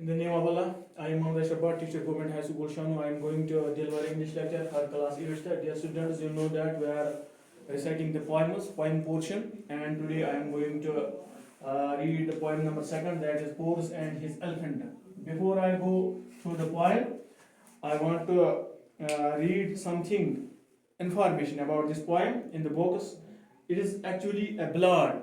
In the name of Allah, I am Mohammed Shabbat, teacher, Government High School, Shanu. I am going to deliver English lecture for class 8. Dear students, you know that we are reciting the poem portion, and today I am going to read the poem number 2, that is Porus and his elephant. Before I go through the poem, I want to read something information about this poem in the books. It is actually a ballad,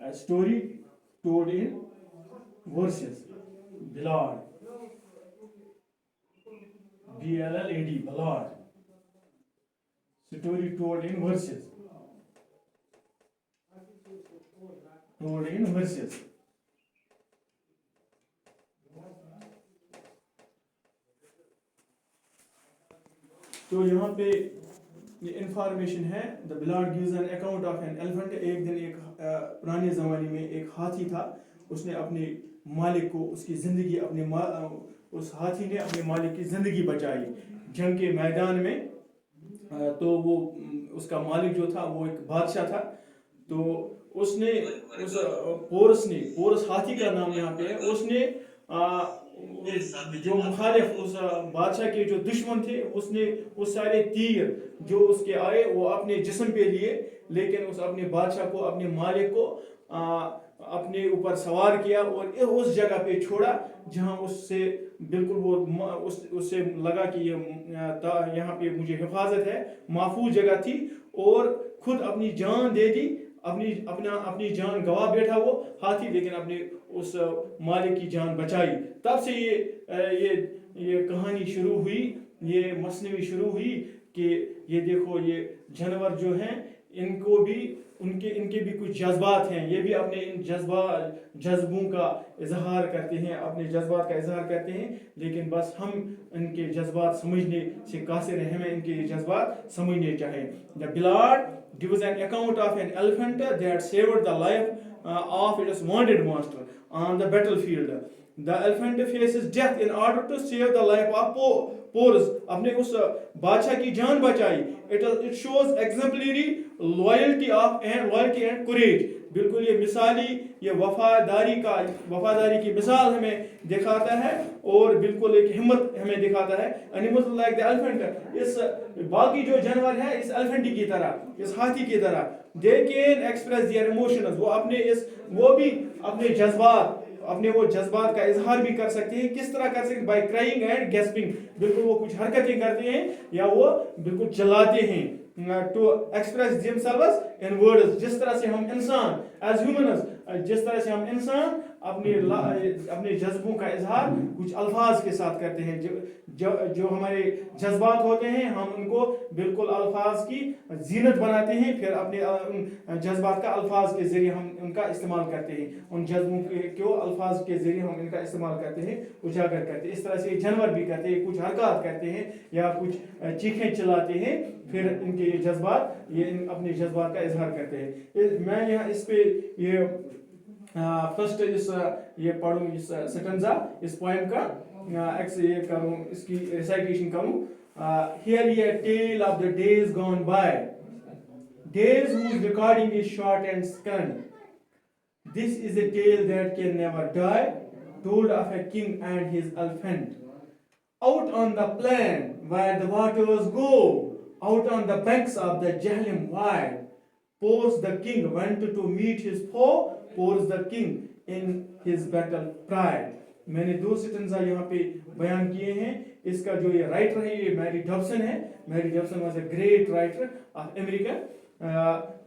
A story told in verses, ballad, B-L-L-A-D, ballad, story told in verses, تو یہاں پہ یہ information ہے. The blood gives an account of an elephant. ایک دن ایک پرانے زمانے میں ایک ہاتھی تھا. اس نے اپنے مالک کو اس کی زندگی اس ہاتھی نے اپنے مالک کی زندگی بچائی جنگ کے میدان میں. تو وہ اس کا مالک جو تھا وہ ایک بادشاہ تھا. تو اس نے پورس ہاتھی کا نام یہاں پہ ہے. اس نے جو مخالف اس بادشاہ کے جو دشمن تھے, اس نے وہ سارے تیر جو اس کے آئے وہ اپنے جسم پہ لیے, لیکن اس اپنے بادشاہ کو, اپنے مالک کو اپنے اوپر سوار کیا اور اس جگہ پہ چھوڑا جہاں اس سے بالکل وہ اس سے لگا کہ یہاں پہ مجھے حفاظت ہے, محفوظ جگہ تھی, اور خود اپنی جان دے دی. اپنی جان گوا بیٹھا وہ ہاتھی, لیکن اپنے اس مالک کی جان بچائی. تب سے یہ کہانی شروع ہوئی, یہ مثنوی شروع ہوئی کہ یہ دیکھو یہ جانور جو ہیں ان کے بھی کچھ جذبات ہیں. یہ بھی اپنے ان جذبوں کا اظہار کرتے ہیں, اپنے جذبات کا اظہار کرتے ہیں, لیکن بس ہم ان کے جذبات سمجھنے سے قاصر ہیں. ہمیں ان کے جذبات سمجھنے چاہیے. The ballad gives an account of an elephant that saved the life of its wounded master on the battlefield. The elephant faces death in order to save the life of Porus. اپنے اس بادشاہ کی جان بچائی. It shows exemplary loyalty and courage. بالکل یہ مثالی, یہ وفاداری کی مثال ہمیں دکھاتا ہے, اور بالکل ایک ہمت ہمیں دکھاتا ہے. Animals like the elephant, اس باقی جو جانور ہیں اس ایلیفنٹ کی طرح, اس ہاتھی کی طرح, they can express their emotions. وہ بھی اپنے جذبات کا اظہار بھی کر سکتے ہیں. کس طرح کر سکتے ہیں؟ by crying and gasping. بالکل وہ کچھ حرکتیں کرتے ہیں یا وہ بالکل چلاتے ہیں. to express themselves in words. جس طرح سے ہم انسان as humans, جس طرح سے ہم انسان اپنے جذبوں کا اظہار کچھ الفاظ کے ساتھ کرتے ہیں. جو ہمارے جذبات ہوتے ہیں ہم ان کو بالکل الفاظ کی زینت بناتے ہیں, پھر اپنے جذبات کا الفاظ کے ذریعے ہم ان کا استعمال کرتے ہیں. ان جذبوں کو الفاظ کے ذریعے ہم ان کا استعمال کرتے ہیں, اجاگر کرتے ہیں. اس طرح سے جانور بھی کرتے ہیں, کچھ حرکات کرتے ہیں یا کچھ چیخیں چلاتے ہیں, پھر ان کے جذبات اپنے جذبات کا اظہار کرتے ہیں. میں یہاں اس پہ یہ فرسٹ یہ پڑھوں اس سٹنزا اس پوائم کا یہ کروں, اس کی ریسائٹیشن کروں. Hear ye a tale of the days gone by, days whose recording is short and scant. This is a tale that can never die, told of a king and his elephant. Out on the plain where the waters go, out on the banks of the Jahlim wide, Porus the king went to meet his foe, Porus the king in his battle pride. میں نے 2 سٹنزا یہاں پہ بیان کیے ہیں. اس کا جو یہ رائٹر ہے یہ میری ڈبسن ہے. Mary Dobson was a great writer of America.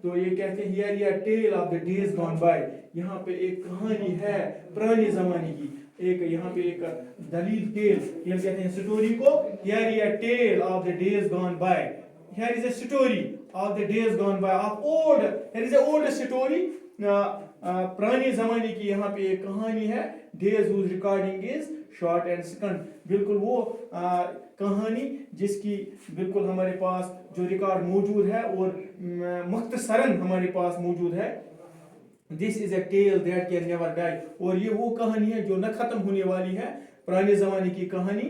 تو یہ کہتے ہیں Hear ye a tale of the days gone by. یہاں پہ ایک کہانی ہے پرانے زمانے کی, یہاں پہ ایک دلیل ٹیل, یہ کہتے ہیں سٹوری کو. Hear ye a tale of the days gone by. Here is a story of the days gone by of old. Here is a old story. پرانے زمانے کی یہاں پہ ایک کہانی ہے. Days whose recording is short and scant. بالکل وہ کہانی جس کی بالکل ہمارے پاس جو ریکارڈ موجود ہے اور مختصراً ہمارے پاس موجود ہے. This is a tale that can never die. اور یہ وہ کہانی ہے جو نہ ختم ہونے والی ہے. پرانے زمانے کی کہانی